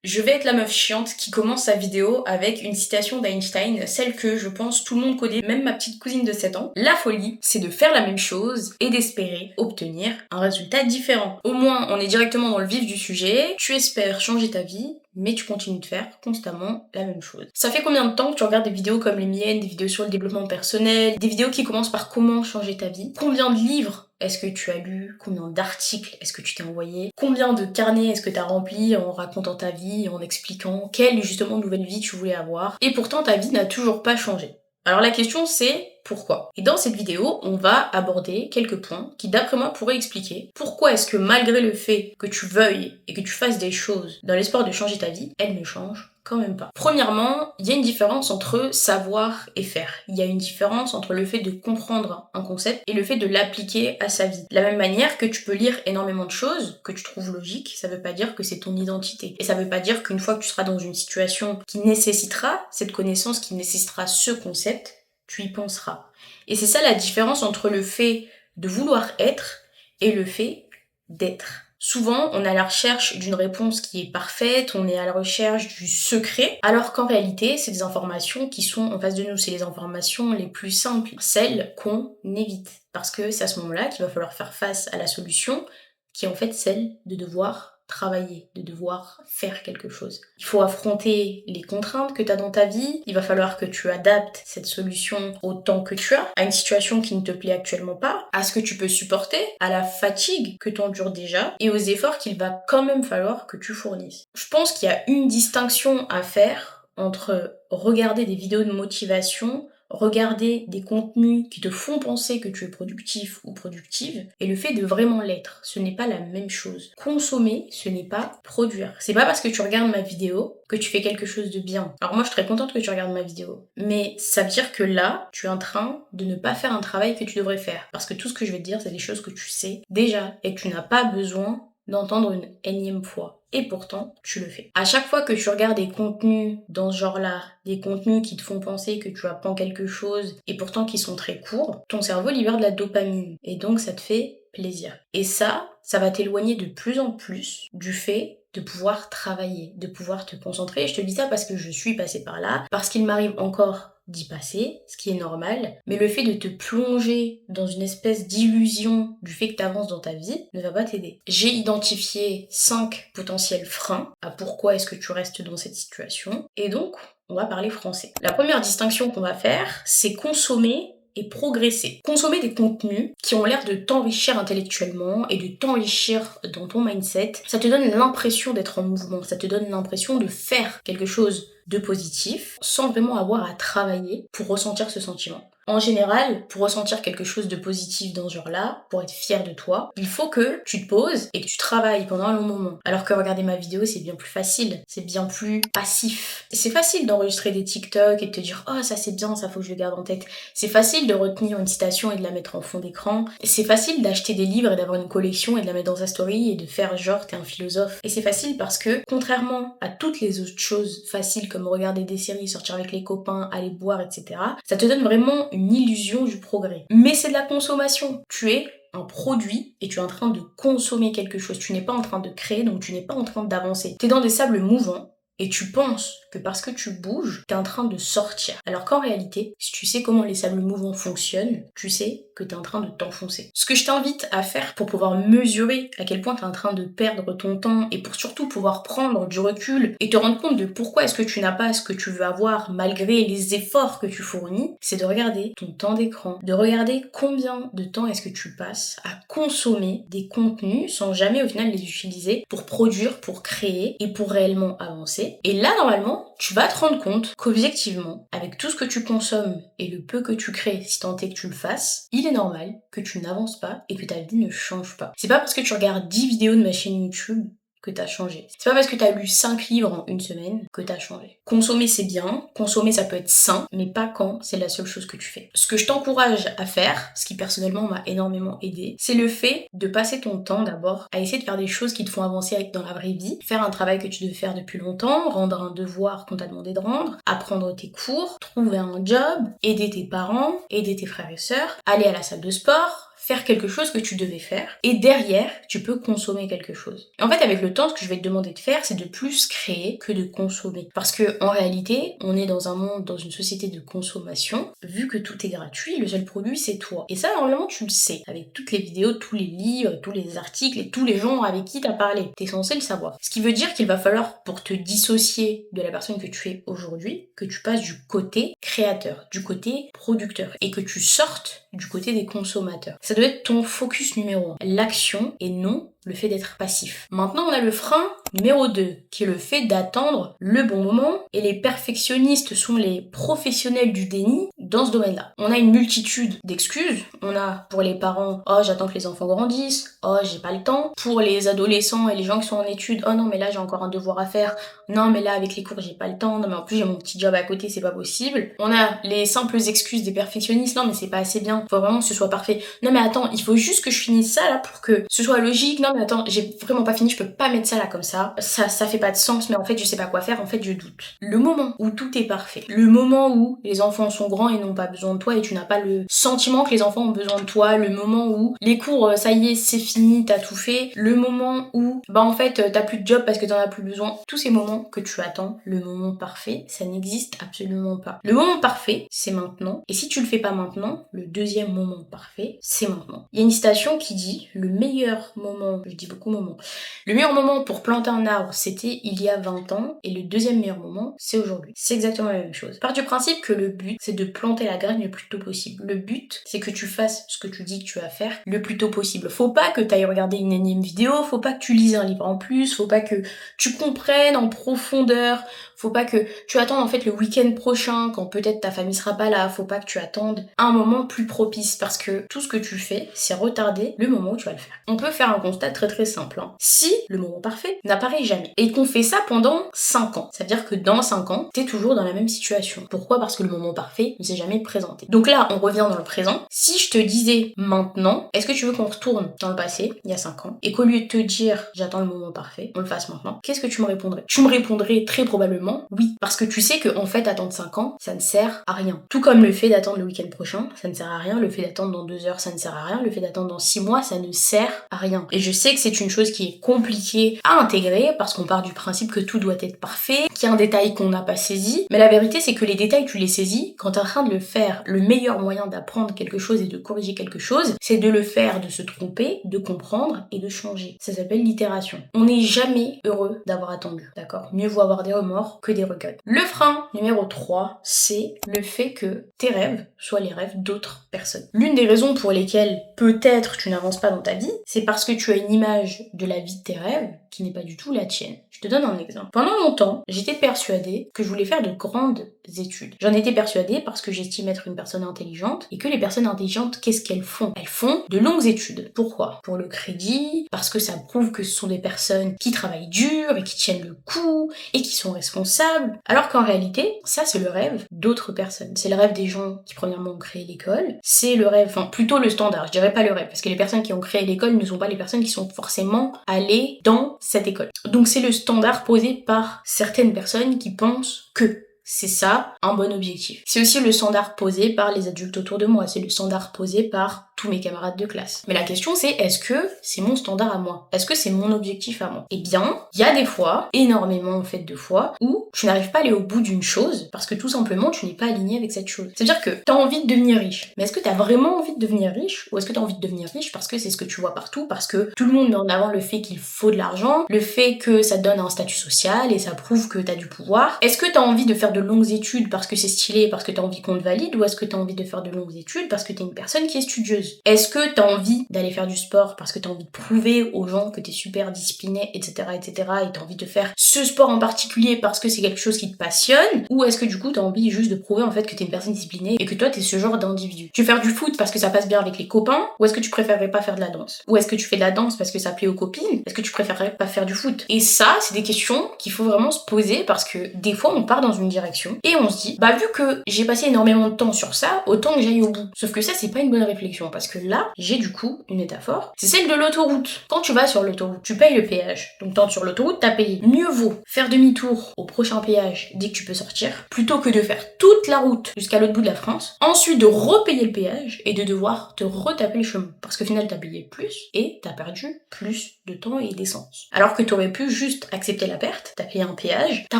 Je vais être la meuf chiante qui commence sa vidéo avec une citation d'Einstein, celle que je pense tout le monde connaît, même ma petite cousine de 7 ans. La folie, c'est de faire la même chose et d'espérer obtenir un résultat différent. Au moins, on est directement dans le vif du sujet, tu espères changer ta vie, mais tu continues de faire constamment la même chose. Ça fait combien de temps que tu regardes des vidéos comme les miennes, des vidéos sur le développement personnel, des vidéos qui commencent par comment changer ta vie? Combien de livres est-ce que tu as lu? Combien d'articles est-ce que tu t'es envoyé? Combien de carnets est-ce que tu as rempli en racontant ta vie, en expliquant quelle justement nouvelle vie tu voulais avoir? Et pourtant ta vie n'a toujours pas changé. Alors la question c'est pourquoi? Et dans cette vidéo, on va aborder quelques points qui d'après moi pourraient expliquer pourquoi est-ce que malgré le fait que tu veuilles et que tu fasses des choses dans l'espoir de changer ta vie, elle ne change quand même pas. Premièrement, il y a une différence entre savoir et faire. Il y a une différence entre le fait de comprendre un concept et le fait de l'appliquer à sa vie. De la même manière que tu peux lire énormément de choses que tu trouves logiques, ça veut pas dire que c'est ton identité. Et ça veut pas dire qu'une fois que tu seras dans une situation qui nécessitera cette connaissance, qui nécessitera ce concept, tu y penseras. Et c'est ça la différence entre le fait de vouloir être et le fait d'être. Souvent, on est à la recherche d'une réponse qui est parfaite, on est à la recherche du secret, alors qu'en réalité, c'est des informations qui sont en face de nous, c'est les informations les plus simples, celles qu'on évite. Parce que c'est à ce moment-là qu'il va falloir faire face à la solution, qui est en fait celle de devoir travailler, de devoir faire quelque chose. Il faut affronter les contraintes que tu as dans ta vie, il va falloir que tu adaptes cette solution au temps que tu as, à une situation qui ne te plaît actuellement pas, à ce que tu peux supporter, à la fatigue que tu endures déjà, et aux efforts qu'il va quand même falloir que tu fournisses. Je pense qu'il y a une distinction à faire entre regarder des vidéos de motivation, regarder des contenus qui te font penser que tu es productif ou productive et le fait de vraiment l'être. Ce n'est pas la même chose. Consommer, ce n'est pas produire. C'est pas parce que tu regardes ma vidéo que tu fais quelque chose de bien. Alors moi, je suis très contente que tu regardes ma vidéo. Mais ça veut dire que là, tu es en train de ne pas faire un travail que tu devrais faire. Parce que tout ce que je vais te dire, c'est des choses que tu sais déjà et que tu n'as pas besoin d'entendre une énième fois. Et pourtant, tu le fais. À chaque fois que tu regardes des contenus dans ce genre-là, des contenus qui te font penser que tu apprends quelque chose et pourtant qui sont très courts, ton cerveau libère de la dopamine. Et donc, ça te fait plaisir. Et ça va t'éloigner de plus en plus du fait de pouvoir travailler, de pouvoir te concentrer. Et je te dis ça parce que je suis passée par là, parce qu'il m'arrive encore d'y passer, ce qui est normal, mais le fait de te plonger dans une espèce d'illusion du fait que tu avances dans ta vie ne va pas t'aider. J'ai identifié 5 potentiels freins à pourquoi est-ce que tu restes dans cette situation, et donc on va parler français. La première distinction qu'on va faire, c'est consommer et progresser. Consommer des contenus qui ont l'air de t'enrichir intellectuellement et de t'enrichir dans ton mindset, ça te donne l'impression d'être en mouvement, ça te donne l'impression de faire quelque chose de positif sans vraiment avoir à travailler pour ressentir ce sentiment. En général, pour ressentir quelque chose de positif dans ce genre-là, pour être fier de toi, il faut que tu te poses et que tu travailles pendant un long moment. Alors que regarder ma vidéo, c'est bien plus facile, c'est bien plus passif. C'est facile d'enregistrer des TikTok et de te dire « Oh, ça c'est bien, ça faut que je le garde en tête ». C'est facile de retenir une citation et de la mettre en fond d'écran. C'est facile d'acheter des livres et d'avoir une collection et de la mettre dans sa story et de faire genre t'es un philosophe. Et c'est facile parce que, contrairement à toutes les autres choses faciles comme regarder des séries, sortir avec les copains, aller boire, etc., ça te donne vraiment une illusion du progrès. Mais c'est de la consommation. Tu es un produit et tu es en train de consommer quelque chose. Tu n'es pas en train de créer, donc tu n'es pas en train d'avancer. Tu es dans des sables mouvants et tu penses que parce que tu bouges, t'es en train de sortir. Alors qu'en réalité, si tu sais comment les sables mouvants fonctionnent, tu sais que t'es en train de t'enfoncer. Ce que je t'invite à faire pour pouvoir mesurer à quel point t'es en train de perdre ton temps et pour surtout pouvoir prendre du recul et te rendre compte de pourquoi est-ce que tu n'as pas ce que tu veux avoir malgré les efforts que tu fournis, c'est de regarder ton temps d'écran, de regarder combien de temps est-ce que tu passes à consommer des contenus sans jamais au final les utiliser pour produire, pour créer et pour réellement avancer. Et là, normalement, tu vas te rendre compte qu'objectivement, avec tout ce que tu consommes et le peu que tu crées, si tant est que tu le fasses, il est normal que tu n'avances pas et que ta vie ne change pas. C'est pas parce que tu regardes 10 vidéos de ma chaîne YouTube que t'as changé. C'est pas parce que t'as lu 5 livres en une semaine que t'as changé. Consommer c'est bien, consommer ça peut être sain, mais pas quand c'est la seule chose que tu fais. Ce que je t'encourage à faire, ce qui personnellement m'a énormément aidé, c'est le fait de passer ton temps d'abord à essayer de faire des choses qui te font avancer dans la vraie vie, faire un travail que tu devais faire depuis longtemps, rendre un devoir qu'on t'a demandé de rendre, apprendre tes cours, trouver un job, aider tes parents, aider tes frères et sœurs, aller à la salle de sport, faire quelque chose que tu devais faire, et derrière, tu peux consommer quelque chose. Et en fait, avec le temps, ce que je vais te demander de faire, c'est de plus créer que de consommer. Parce que en réalité, on est dans un monde, dans une société de consommation. Vu que tout est gratuit, le seul produit, c'est toi. Et ça, normalement, tu le sais. Avec toutes les vidéos, tous les livres, tous les articles et tous les gens avec qui t'as parlé. T'es censé le savoir. Ce qui veut dire qu'il va falloir, pour te dissocier de la personne que tu es aujourd'hui, que tu passes du côté créateur, du côté producteur, et que tu sortes du côté des consommateurs. Ça doit être ton focus numéro 1. L'action et non le fait d'être passif. Maintenant, on a le frein numéro 2, qui est le fait d'attendre le bon moment, et les perfectionnistes sont les professionnels du déni dans ce domaine-là. On a une multitude d'excuses. On a pour les parents, oh j'attends que les enfants grandissent, oh j'ai pas le temps. Pour les adolescents et les gens qui sont en études, oh non mais là j'ai encore un devoir à faire, non mais là avec les cours j'ai pas le temps, non mais en plus j'ai mon petit job à côté, c'est pas possible. On a les simples excuses des perfectionnistes, non mais c'est pas assez bien, faut vraiment que ce soit parfait. Non mais attends, il faut juste que je finisse ça là pour que ce soit logique, non mais attends, j'ai vraiment pas fini, je peux pas mettre ça là comme ça fait pas de sens, mais en fait je sais pas quoi faire, en fait je doute. Le moment où tout est parfait, le moment où les enfants sont grands et n'ont pas besoin de toi et tu n'as pas le sentiment que les enfants ont besoin de toi, le moment où les cours, ça y est, c'est fini, t'as tout fait, le moment où, en fait, t'as plus de job parce que t'en as plus besoin, tous ces moments que tu attends, le moment parfait, ça n'existe absolument pas. Le moment parfait, c'est maintenant, et si tu le fais pas maintenant, le deuxième moment parfait, c'est maintenant. Il y a une citation qui dit, le meilleur moment, je dis beaucoup moment, le meilleur moment pour planter un arbre, c'était il y a 20 ans, et le deuxième meilleur moment, c'est aujourd'hui. C'est exactement la même chose. Part du principe que le but, c'est de planter la graine le plus tôt possible. Le but, c'est que tu fasses ce que tu dis que tu vas faire le plus tôt possible. Faut pas que tu ailles regarder une énième vidéo, faut pas que tu lises un livre en plus, faut pas que tu comprennes en profondeur, faut pas que tu attendes en fait le week-end prochain, quand peut-être ta famille sera pas là, faut pas que tu attendes un moment plus propice, parce que tout ce que tu fais, c'est retarder le moment où tu vas le faire. On peut faire un constat très très simple. Si le moment parfait n'apparaît jamais, et qu'on fait ça pendant 5 ans, ça veut dire que dans 5 ans, t'es toujours dans la même situation. Pourquoi ? Parce que le moment parfait ne s'est jamais présenté. Donc là, on revient dans le présent. Si je te disais maintenant, est-ce que tu veux qu'on retourne dans le passé, il y a 5 ans, et qu'au lieu de te dire j'attends le moment parfait, on le fasse maintenant, qu'est-ce que tu me répondrais ? Tu me répondrais très probablement oui, parce que tu sais que en fait attendre 5 ans, ça ne sert à rien. Tout comme le fait d'attendre le week-end prochain, ça ne sert à rien, le fait d'attendre dans 2 heures, ça ne sert à rien, le fait d'attendre dans 6 mois, ça ne sert à rien. Et je sais que c'est une chose qui est compliquée à intégrer, parce qu'on part du principe que tout doit être parfait, qu'il y a un détail qu'on n'a pas saisi, mais la vérité c'est que les détails tu les saisis quand t'es en train de le faire. Le meilleur moyen d'apprendre quelque chose et de corriger quelque chose, c'est de le faire, de se tromper, de comprendre et de changer. Ça s'appelle l'itération. On n'est jamais heureux d'avoir attendu, d'accord ? Mieux vaut avoir des remords que des regrets. Le frein numéro 3, c'est le fait que tes rêves soient les rêves d'autres personnes. L'une des raisons pour lesquelles peut-être tu n'avances pas dans ta vie, c'est parce que tu as une image de la vie de tes rêves qui n'est pas du tout la tienne. Je te donne un exemple. Pendant longtemps, j'étais persuadée que je voulais faire de grandes études. J'en étais persuadée parce que j'estime être une personne intelligente, et que les personnes intelligentes, qu'est-ce qu'elles font ? Elles font de longues études. Pourquoi ? Pour le crédit, parce que ça prouve que ce sont des personnes qui travaillent dur et qui tiennent le coup et qui sont responsables. Alors qu'en réalité, ça c'est le rêve d'autres personnes. C'est le rêve des gens qui premièrement ont créé l'école. C'est le rêve, enfin plutôt le standard, je dirais pas le rêve, parce que les personnes qui ont créé l'école ne sont pas les personnes qui sont forcément allées dans cette école. Donc c'est le standard posé par certaines personnes qui pensent que c'est ça, un bon objectif. C'est aussi le standard posé par les adultes autour de moi, c'est le standard posé par tous mes camarades de classe. Mais la question c'est, est-ce que c'est mon standard à moi ? Est-ce que c'est mon objectif à moi ? Eh bien, il y a des fois, énormément en fait de fois, où tu n'arrives pas à aller au bout d'une chose parce que tout simplement tu n'es pas aligné avec cette chose. C'est-à-dire que t'as envie de devenir riche, mais est-ce que t'as vraiment envie de devenir riche ? Ou est-ce que t'as envie de devenir riche parce que c'est ce que tu vois partout, parce que tout le monde met en avant le fait qu'il faut de l'argent, le fait que ça te donne un statut social et ça prouve que t'as du pouvoir ? Est-ce que t'as envie de faire de longues études parce que c'est stylé, parce que t'as envie qu'on te valide, ou est-ce que t'as envie de faire de longues études parce que t'es une personne qui est studieuse ? Est-ce que t'as envie d'aller faire du sport parce que t'as envie de prouver aux gens que t'es super discipliné, etc., etc., et t'as envie de faire ce sport en particulier parce que c'est quelque chose qui te passionne ? Ou est-ce que du coup t'as envie juste de prouver en fait que t'es une personne disciplinée et que toi t'es ce genre d'individu ? Tu veux faire du foot parce que ça passe bien avec les copains, ou est-ce que tu préférerais pas faire de la danse ? Ou est-ce que tu fais de la danse parce que ça plaît aux copines ? Est-ce que tu préférerais pas faire du foot ? Et ça, c'est des questions qu'il faut vraiment se poser, parce que des fois on part dans une direction action, et on se dit, bah vu que j'ai passé énormément de temps sur ça, autant que j'aille au bout. Sauf que ça, c'est pas une bonne réflexion, parce que là, j'ai du coup une métaphore, c'est celle de l'autoroute. Quand tu vas sur l'autoroute, tu payes le péage. Donc tant sur l'autoroute, t'as payé. Mieux vaut faire demi-tour au prochain péage dès que tu peux sortir, plutôt que de faire toute la route jusqu'à l'autre bout de la France, ensuite de repayer le péage et de devoir te retaper le chemin. Parce qu'au final, t'as payé plus et t'as perdu plus de temps et d'essence. Alors que t'aurais pu juste accepter la perte, t'as payé un péage, t'as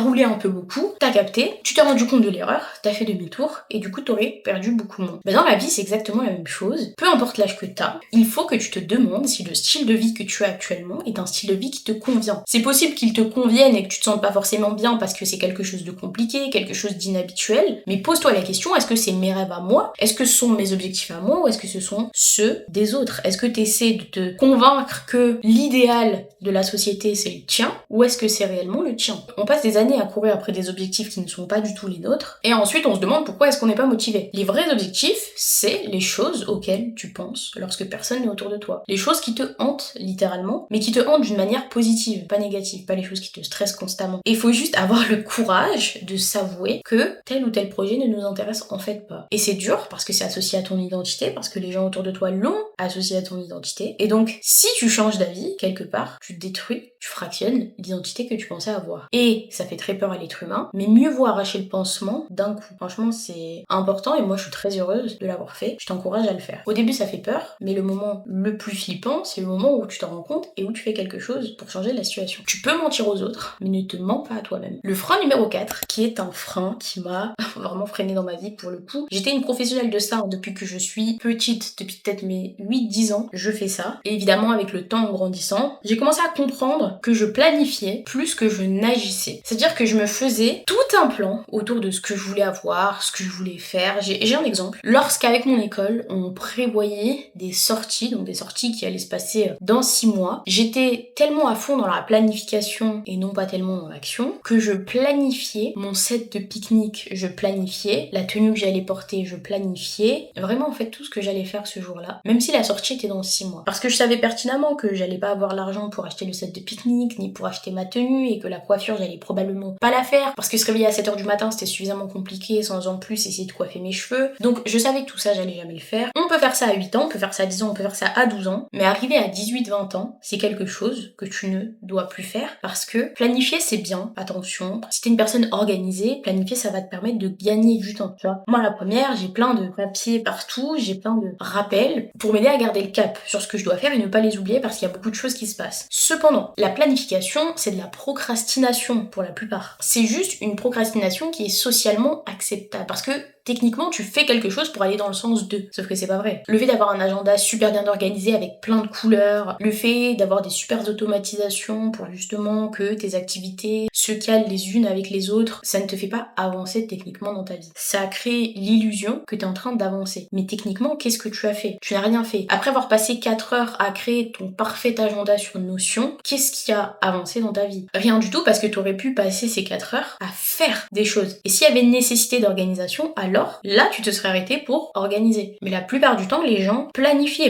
roulé un peu beaucoup, t'as capté, tu t'es rendu compte de l'erreur, t'as fait demi-tour et du coup t'aurais perdu beaucoup moins. Mais dans la vie, c'est exactement la même chose. Peu importe l'âge que t'as, il faut que tu te demandes si le style de vie que tu as actuellement est un style de vie qui te convient. C'est possible qu'il te convienne et que tu te sentes pas forcément bien parce que c'est quelque chose de compliqué, quelque chose d'inhabituel, mais pose-toi la question, est-ce que c'est mes rêves à moi? Est-ce que ce sont mes objectifs à moi ou est-ce que ce sont ceux des autres? Est-ce que tu essaies de te convaincre que l'idéal de la société c'est le tien ou est-ce que c'est réellement le tien? On passe des années à courir après des objectifs qui ne sont pas du tout les nôtres et ensuite on se demande pourquoi est-ce qu'on n'est pas motivé. Les vrais objectifs, c'est les choses auxquelles tu penses lorsque personne n'est autour de toi. Les choses qui te hantent littéralement, mais qui te hantent d'une manière positive, pas négative, pas les choses qui te stressent constamment. Et il faut juste avoir le courage de s'avouer que tel ou tel projet ne nous intéresse en fait pas. Et c'est dur parce que c'est associé à ton identité, parce que les gens autour de toi l'ont associé à ton identité. Et donc, si tu changes d'avis, quelque part, tu détruis, tu fractionnes l'identité que tu pensais avoir. Et ça fait très peur à l'être humain, mais mieux vaut arracher le pansement d'un coup. Franchement, c'est important et moi je suis très heureuse de l'avoir fait. Je t'encourage à le faire. Au début, ça fait peur, mais le moment le plus flippant, c'est le moment où tu t'en rends compte et où tu fais quelque chose pour changer la situation. Tu peux mentir aux autres, mais ne te mens pas à toi-même. Le frein numéro 4, qui est un frein qui m'a vraiment freiné dans ma vie pour le coup. J'étais une professionnelle de ça depuis que je suis petite, depuis peut-être mes 8-10 ans, je fais ça. Et évidemment, avec le temps en grandissant, j'ai commencé à comprendre que je planifiais plus que je n'agissais. C'est-à-dire que je me faisais tout un plan autour de ce que je voulais avoir, ce que je voulais faire. J'ai un exemple. Lorsqu'avec mon école, on prévoyait des sorties, donc des sorties qui allaient se passer dans 6 mois, j'étais tellement à fond dans la planification et non pas tellement dans l'action que je planifiais mon set de pique-nique, je planifiais la tenue que j'allais porter, je planifiais vraiment en fait tout ce que j'allais faire ce jour-là, même si la sortie était dans 6 mois. Parce que je savais pertinemment que j'allais pas avoir l'argent pour acheter le set de pique-nique, ni pour acheter ma tenue, et que la coiffure j'allais probablement pas la faire, parce que se réveiller à 7h du matin c'était suffisamment compliqué sans en plus essayer de coiffer mes cheveux. Donc je savais que tout ça j'allais jamais le faire. On peut faire ça à 8 ans, on peut faire ça à 10 ans, on peut faire ça à 12 ans, mais arriver à 18-20 ans, c'est quelque chose que tu ne dois plus faire parce que planifier c'est bien, attention. Si t'es une personne organisée, planifier ça va te permettre de gagner du temps, tu vois. Moi la première, j'ai plein de papiers partout, j'ai plein de rappels pour m'aider à garder le cap sur ce que je dois faire et ne pas les oublier parce qu'il y a beaucoup de choses qui se passent. Cependant, la planification, c'est de la procrastination pour la plupart. C'est juste une procrastination qui est socialement acceptable parce que techniquement, tu fais quelque chose pour aller dans le sens de. Sauf que c'est pas vrai. Le fait d'avoir un agenda super bien organisé avec plein de couleurs, le fait d'avoir des super automatisations pour justement que tes activités se calent les unes avec les autres, ça ne te fait pas avancer techniquement dans ta vie. Ça crée l'illusion que tu es en train d'avancer. Mais techniquement, qu'est-ce que tu as fait? Tu n'as rien fait. Après avoir passé 4 heures à créer ton parfait agenda sur Notion, qu'est-ce qui a avancé dans ta vie? Rien du tout parce que tu aurais pu passer ces 4 heures à faire des choses. Et s'il y avait une nécessité d'organisation, alors là, tu te serais arrêté pour organiser. Mais la plupart du temps, les gens planifient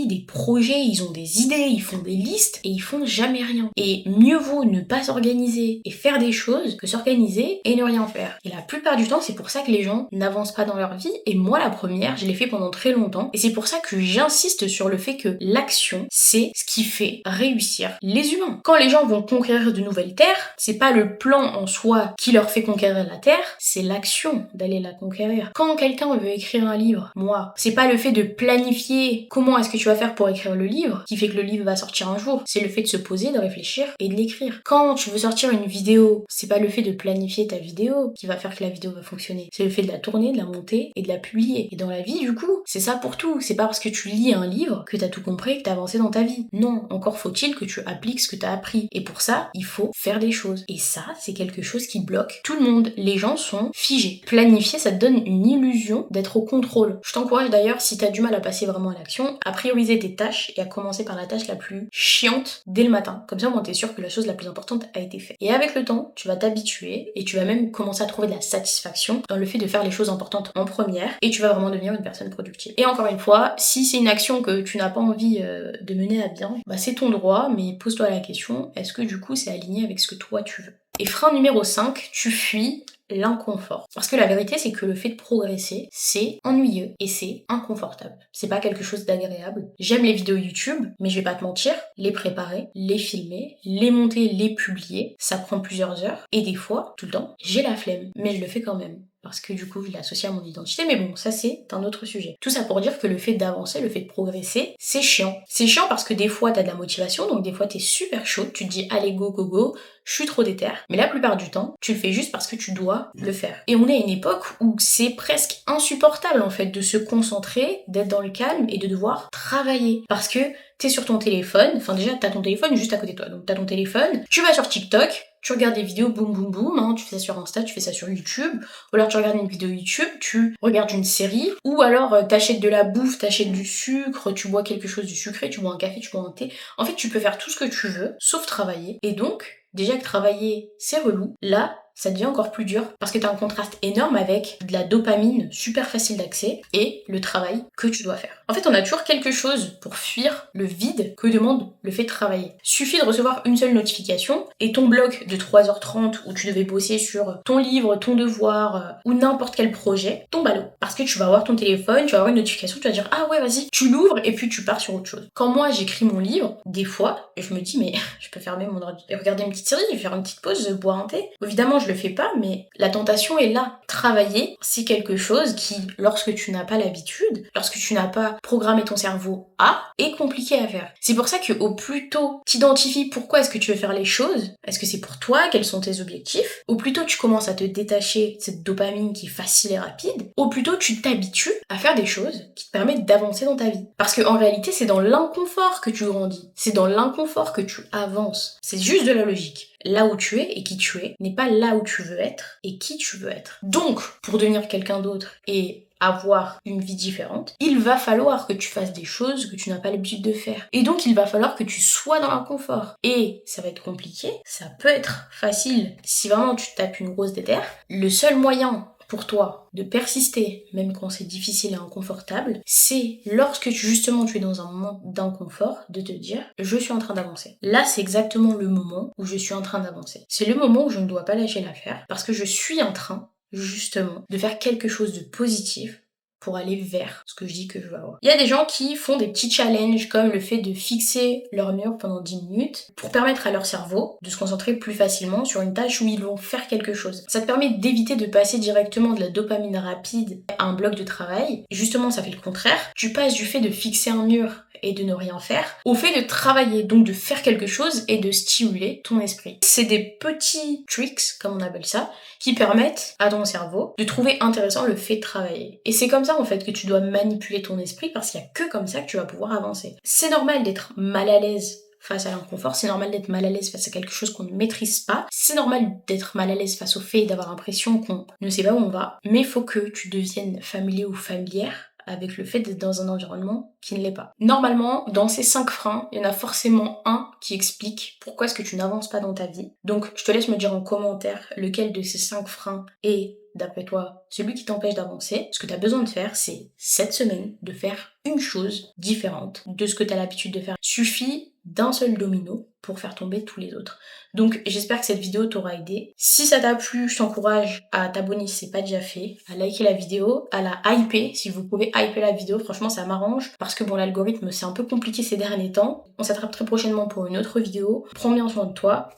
des projets, ils ont des idées, ils font des listes et ils font jamais rien. Et mieux vaut ne pas s'organiser et faire des choses que s'organiser et ne rien faire. Et la plupart du temps, c'est pour ça que les gens n'avancent pas dans leur vie. Et moi, la première, je l'ai fait pendant très longtemps. Et c'est pour ça que j'insiste sur le fait que l'action, c'est ce qui fait réussir les humains. Quand les gens vont conquérir de nouvelles terres, c'est pas le plan en soi qui leur fait conquérir la terre, c'est l'action d'aller la conquérir. Quand quelqu'un veut écrire un livre, moi, c'est pas le fait de planifier comment est-ce que tu vas faire pour écrire le livre qui fait que le livre va sortir un jour, c'est le fait de se poser, de réfléchir et de l'écrire. Quand tu veux sortir une vidéo, c'est pas le fait de planifier ta vidéo qui va faire que la vidéo va fonctionner, c'est le fait de la tourner, de la monter et de la publier. Et dans la vie, du coup, c'est ça pour tout. C'est pas parce que tu lis un livre que t'as tout compris, que t'as avancé dans ta vie. Non, encore faut-il que tu appliques ce que t'as appris. Et pour ça, il faut faire des choses. Et ça, c'est quelque chose qui bloque tout le monde. Les gens sont figés. Planifier, ça te donne une illusion d'être au contrôle. Je t'encourage d'ailleurs, si t'as du mal à passer vraiment à l'action, à prioriser tes tâches et à commencer par la tâche la plus chiante dès le matin. Comme ça, au moins t'es sûr que la chose la plus importante a été faite. Et avec le temps, tu vas t'habituer et tu vas même commencer à trouver de la satisfaction dans le fait de faire les choses importantes en première et tu vas vraiment devenir une personne productive. Et encore une fois, si c'est une action que tu n'as pas envie de mener à bien, bah c'est ton droit, mais pose-toi la question, est-ce que du coup c'est aligné avec ce que toi tu veux? Et frein numéro 5, tu fuis l'inconfort. Parce que la vérité, c'est que le fait de progresser, c'est ennuyeux et c'est inconfortable. C'est pas quelque chose d'agréable. J'aime les vidéos YouTube, mais je vais pas te mentir, les préparer, les filmer, les monter, les publier, ça prend plusieurs heures. Et des fois, tout le temps, j'ai la flemme, mais je le fais quand même. Parce que du coup, je l'associe à mon identité, mais bon, ça c'est un autre sujet. Tout ça pour dire que le fait d'avancer, le fait de progresser, c'est chiant. C'est chiant parce que des fois, t'as de la motivation, donc des fois, t'es super chaud, tu te dis, allez, go, go, go, je suis trop déter. Mais la plupart du temps, tu le fais juste parce que tu dois le faire. Et on est à une époque où c'est presque insupportable, en fait, de se concentrer, d'être dans le calme et de devoir travailler. Parce que t'es sur ton téléphone, enfin déjà, t'as ton téléphone juste à côté de toi, donc t'as ton téléphone, tu vas sur TikTok, tu regardes des vidéos boum boum boum, hein, tu fais ça sur Insta, tu fais ça sur YouTube, ou alors tu regardes une vidéo YouTube, tu regardes une série, ou alors t'achètes de la bouffe, t'achètes du sucre, tu bois quelque chose de sucré, tu bois un café, tu bois un thé. En fait, tu peux faire tout ce que tu veux, sauf travailler. Et donc, déjà que travailler, c'est relou, là, ça devient encore plus dur parce que t'as un contraste énorme avec de la dopamine super facile d'accès et le travail que tu dois faire. En fait, on a toujours quelque chose pour fuir le vide que demande le fait de travailler. Suffit de recevoir une seule notification et ton bloc de 3h30 où tu devais bosser sur ton livre, ton devoir ou n'importe quel projet tombe à l'eau. Parce que tu vas avoir ton téléphone, tu vas avoir une notification, tu vas dire ah ouais vas-y, tu l'ouvres et puis tu pars sur autre chose. Quand moi j'écris mon livre, des fois, je me dis mais je peux fermer mon ordi et regarder une petite série, faire une petite pause, boire un thé. Évidemment, je le fais pas, mais la tentation est là. Travailler, c'est quelque chose qui, lorsque tu n'as pas l'habitude, lorsque tu n'as pas programmé ton cerveau à, est compliqué à faire. C'est pour ça que au plus tôt t'identifies pourquoi est-ce que tu veux faire les choses, est-ce que c'est pour toi, quels sont tes objectifs, au plus tôt tu commences à te détacher de cette dopamine qui est facile et rapide, au plus tôt tu t'habitues à faire des choses qui te permettent d'avancer dans ta vie. Parce que en réalité, c'est dans l'inconfort que tu grandis, c'est dans l'inconfort que tu avances. C'est juste de la logique. Là où tu es et qui tu es n'est pas là où tu veux être et qui tu veux être. Donc, pour devenir quelqu'un d'autre et avoir une vie différente, il va falloir que tu fasses des choses que tu n'as pas l'habitude de faire. Et donc, il va falloir que tu sois dans l'inconfort. Et ça va être compliqué, ça peut être facile si vraiment tu te tapes une grosse déterre. Le seul moyen pour toi de persister, même quand c'est difficile et inconfortable, c'est lorsque justement tu es dans un moment d'inconfort, de te dire je suis en train d'avancer. Là, c'est exactement le moment où je suis en train d'avancer. C'est le moment où je ne dois pas lâcher l'affaire parce que je suis en train justement de faire quelque chose de positif pour aller vers ce que je dis que je veux avoir. Il y a des gens qui font des petits challenges comme le fait de fixer leur mur pendant 10 minutes pour permettre à leur cerveau de se concentrer plus facilement sur une tâche où ils vont faire quelque chose. Ça te permet d'éviter de passer directement de la dopamine rapide à un bloc de travail. Justement, ça fait le contraire. Tu passes du fait de fixer un mur et de ne rien faire au fait de travailler, donc de faire quelque chose et de stimuler ton esprit. C'est des petits tricks, comme on appelle ça, qui permettent à ton cerveau de trouver intéressant le fait de travailler. Et c'est comme ça en fait que tu dois manipuler ton esprit parce qu'il y a que comme ça que tu vas pouvoir avancer. C'est normal d'être mal à l'aise face à l'inconfort, c'est normal d'être mal à l'aise face à quelque chose qu'on ne maîtrise pas, c'est normal d'être mal à l'aise face au fait d'avoir l'impression qu'on ne sait pas où on va, mais il faut que tu deviennes familier ou familière avec le fait d'être dans un environnement qui ne l'est pas. Normalement, dans ces 5 freins, il y en a forcément un qui explique pourquoi est-ce que tu n'avances pas dans ta vie. Donc, je te laisse me dire en commentaire lequel de ces 5 freins est, d'après toi, celui qui t'empêche d'avancer. Ce que tu as besoin de faire, c'est cette semaine de faire une chose différente de ce que tu as l'habitude de faire. Suffit d'un seul domino pour faire tomber tous les autres. Donc j'espère que cette vidéo t'aura aidé. Si ça t'a plu, je t'encourage à t'abonner si c'est pas déjà fait, à liker la vidéo, à la hyper, si vous pouvez hyper la vidéo, franchement ça m'arrange, parce que bon l'algorithme c'est un peu compliqué ces derniers temps. On s'attrape très prochainement pour une autre vidéo. Prends bien soin de toi